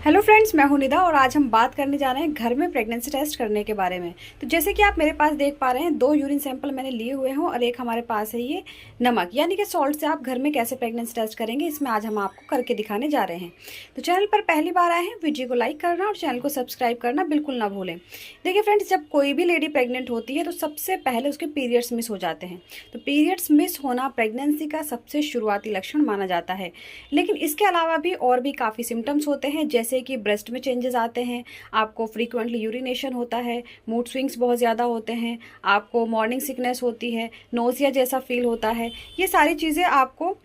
Hello friends, मैं हूं निदा और आज हम बात करने जा रहे हैं घर में प्रेगनेंसी टेस्ट करने के बारे में। तो जैसे कि आप मेरे पास देख पा रहे हैं, 2 यूरिन सैंपल मैंने लिए हुए हैं और एक हमारे पास है ये नमक यानी कि सॉल्ट से आप घर में कैसे प्रेगनेंसी टेस्ट करेंगे, इसमें आज हम आपको करके दिखाने जा रहे हैं। तो चैनल पर पहली बार आए हैं, वीडियो को लाइक करना और चैनल को सब्सक्राइब करना बिल्कुल ना भूलें। देखिए फ्रेंड्स, जब कोई भी लेडी प्रेग्नेंट होती है तो सबसे पहले उसके पीरियड्स मिस हो जाते हैं। तो पीरियड्स मिस होना प्रेगनेंसी का सबसे शुरुआती लक्षण माना जाता है। लेकिन इसके अलावा भी और भी काफ़ी सिम्टम्स होते हैं, जैसे कि ब्रेस्ट में चेंजेस आते हैं, आपको फ्रीक्वेंटली यूरिनेशन होता है, मूड स्विंग्स बहुत ज़्यादा होते हैं, आपको मॉर्निंग सिकनेस होती है, नोज़िया जैसा फील होता है। ये सारी चीज़ें आपको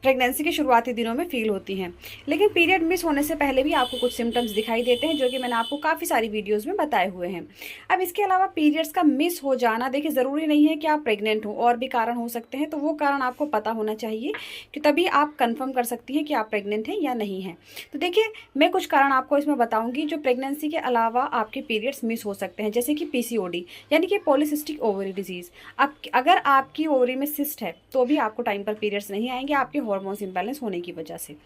प्रेगनेंसी के शुरुआती दिनों में फील होती हैं। लेकिन पीरियड मिस होने से पहले भी आपको कुछ सिम्टम्स दिखाई देते हैं, जो कि मैंने आपको काफ़ी सारी वीडियोस में बताए हुए हैं। अब इसके अलावा पीरियड्स का मिस हो जाना, देखिए ज़रूरी नहीं है कि आप प्रेग्नेंट हो, और भी कारण हो सकते हैं। तो वो कारण आपको पता होना चाहिए कि तभी आप कंफर्म कर सकती हैं कि आप प्रेग्नेंट हैं या नहीं हैं। तो देखिए, मैं कुछ कारण आपको इसमें बताऊँगी जो प्रेगनेंसी के अलावा आपके पीरियड्स मिस हो सकते हैं, जैसे कि PCOD यानी कि पॉलीसिस्टिक ओवरी डिजीज़। अब अगर आपकी ओवरी में सिस्ट है तो भी आपको टाइम पर पीरियड्स नहीं आएंगे, आपके हार्मोन्स इम्बैलेंस होने की वजह से।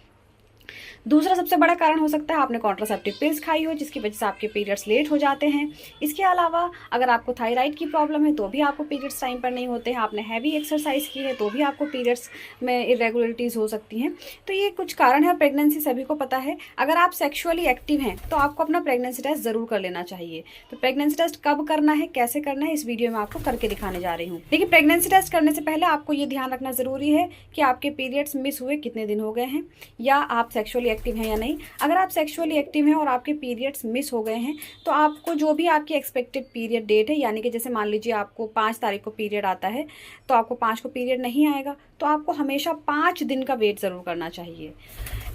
दूसरा सबसे बड़ा कारण हो सकता है आपने कॉन्ट्रासेप्टिव पिल्स खाई हो, जिसकी वजह से आपके पीरियड्स लेट हो जाते हैं। इसके अलावा अगर आपको थायराइड की प्रॉब्लम है तो भी आपको पीरियड्स टाइम पर नहीं होते हैं। आपने हैवी एक्सरसाइज की है तो भी आपको पीरियड्स में इरेगुलरिटीज़ हो सकती हैं। तो ये कुछ कारण है, प्रेगनेंसी सभी को पता है। अगर आप सेक्शुअली एक्टिव हैं तो आपको अपना प्रेगनेंसी टेस्ट ज़रूर कर लेना चाहिए। तो प्रेगनेंसी टेस्ट कब करना है, कैसे करना है, इस वीडियो में आपको करके दिखाने जा रही हूँ। देखिए, प्रेगनेंसी टेस्ट करने से पहले आपको ये ध्यान रखना ज़रूरी है कि आपके पीरियड्स मिस हुए कितने दिन हो गए हैं, या आप सेक्शुअली एक्टिव हैं या नहीं। अगर आप सेक्सुअली एक्टिव हैं और आपके पीरियड्स मिस हो गए हैं तो आपको जो भी आपकी एक्सपेक्टेड पीरियड डेट है, यानी कि जैसे मान लीजिए आपको 5 तारीख को पीरियड आता है तो आपको 5 को पीरियड नहीं आएगा, तो आपको हमेशा 5 दिन का वेट ज़रूर करना चाहिए।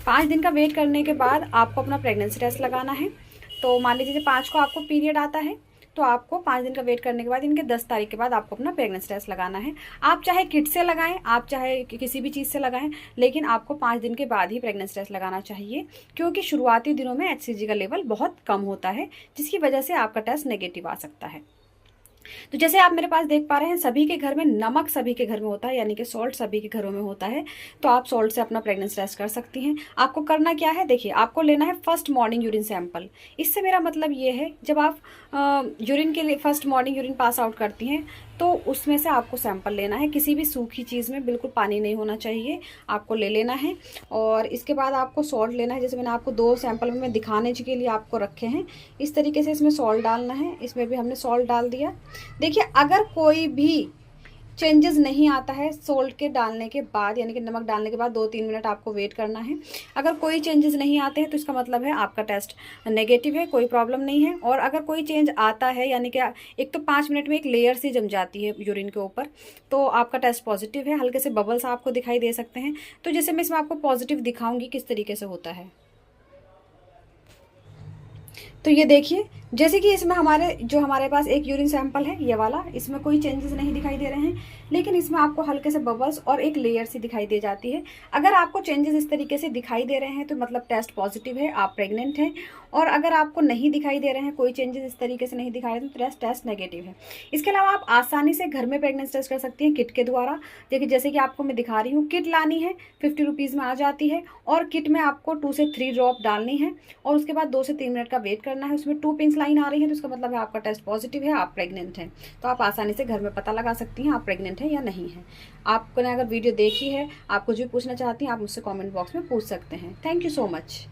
5 दिन का वेट करने के बाद आपको अपना प्रेगनेंसी टेस्ट लगाना है। तो मान लीजिए 5 को आपको पीरियड आता है तो आपको 5 दिन का वेट करने के बाद इनके 10 तारीख के बाद आपको अपना प्रेगनेंसी टेस्ट लगाना है। आप चाहे किट से लगाएं, आप चाहे किसी भी चीज़ से लगाएं, लेकिन आपको 5 दिन के बाद ही प्रेगनेंसी टेस्ट लगाना चाहिए, क्योंकि शुरुआती दिनों में HCG का लेवल बहुत कम होता है, जिसकी वजह से आपका टेस्ट नेगेटिव आ सकता है। तो जैसे आप मेरे पास देख पा रहे हैं, सभी के घर में नमक सभी के घर में होता है, यानी कि सॉल्ट सभी के घरों में होता है। तो आप सॉल्ट से अपना प्रेगनेंसी टेस्ट कर सकती हैं। आपको करना क्या है, देखिए, आपको लेना है फर्स्ट मॉर्निंग यूरिन सैंपल। इससे मेरा मतलब ये है, जब आप यूरिन के लिए first morning urine pass out करती हैं तो उसमें से आपको सैंपल लेना है। किसी भी सूखी चीज़ में बिल्कुल पानी नहीं होना चाहिए, आपको ले लेना है। और इसके बाद आपको सॉल्ट लेना है। जैसे मैंने आपको 2 सैंपल में दिखाने के लिए आपको रखे हैं, इस तरीके से इसमें सॉल्ट डालना है। इसमें भी हमने सॉल्ट डाल दिया। देखिए, अगर कोई भी चेंजेस नहीं आता है सॉल्ट के डालने के बाद, यानी कि नमक डालने के बाद 2-3 मिनट आपको वेट करना है। अगर कोई चेंजेस नहीं आते हैं तो इसका मतलब है आपका टेस्ट नेगेटिव है, कोई प्रॉब्लम नहीं है। और अगर कोई चेंज आता है, यानी कि एक तो 5 मिनट में एक लेयर सी जम जाती है यूरिन के ऊपर, तो आपका टेस्ट पॉजिटिव है। हल्के से बबल्स आपको दिखाई दे सकते हैं। तो जैसे मैं इसमें आपको पॉजिटिव दिखाऊंगी किस तरीके से होता है। तो ये देखिए, जैसे कि इसमें हमारे पास एक यूरिन सैंपल है, ये वाला, इसमें कोई चेंजेस नहीं दिखाई दे रहे हैं, लेकिन इसमें आपको हल्के से बबल्स और एक लेयर सी दिखाई दे जाती है। अगर आपको चेंजेस इस तरीके से दिखाई दे रहे हैं तो मतलब टेस्ट पॉजिटिव है, आप प्रेग्नेंट हैं। और अगर आपको नहीं दिखाई दे रहे हैं, कोई चेंजेस इस तरीके से नहीं दिखाई दे रहे तो टेस्ट नेगेटिव है। इसके अलावा आप आसानी से घर में प्रेगनेंसी टेस्ट कर सकती हैं किट के द्वारा। देखिए, जैसे कि आपको मैं दिखा रही हूँ, किट लानी है, 50 रुपीज़ में आ जाती है। और किट में आपको 2 से 3 ड्रॉप डालनी है और उसके बाद 2 से 3 मिनट का वेट करना है। उसमें 2 पिंस लाइन आ रही है, तो इसका मतलब है आपका टेस्ट पॉजिटिव है, आप प्रेग्नेंट हैं। तो आप आसानी से घर में पता लगा सकती हैं आप प्रेग्नेंट हैं या नहीं हैं। आपने अगर वीडियो देखी है, आप कुछ भी पूछना चाहती हैं, आप मुझसे कमेंट बॉक्स में पूछ सकते हैं। Thank you so much.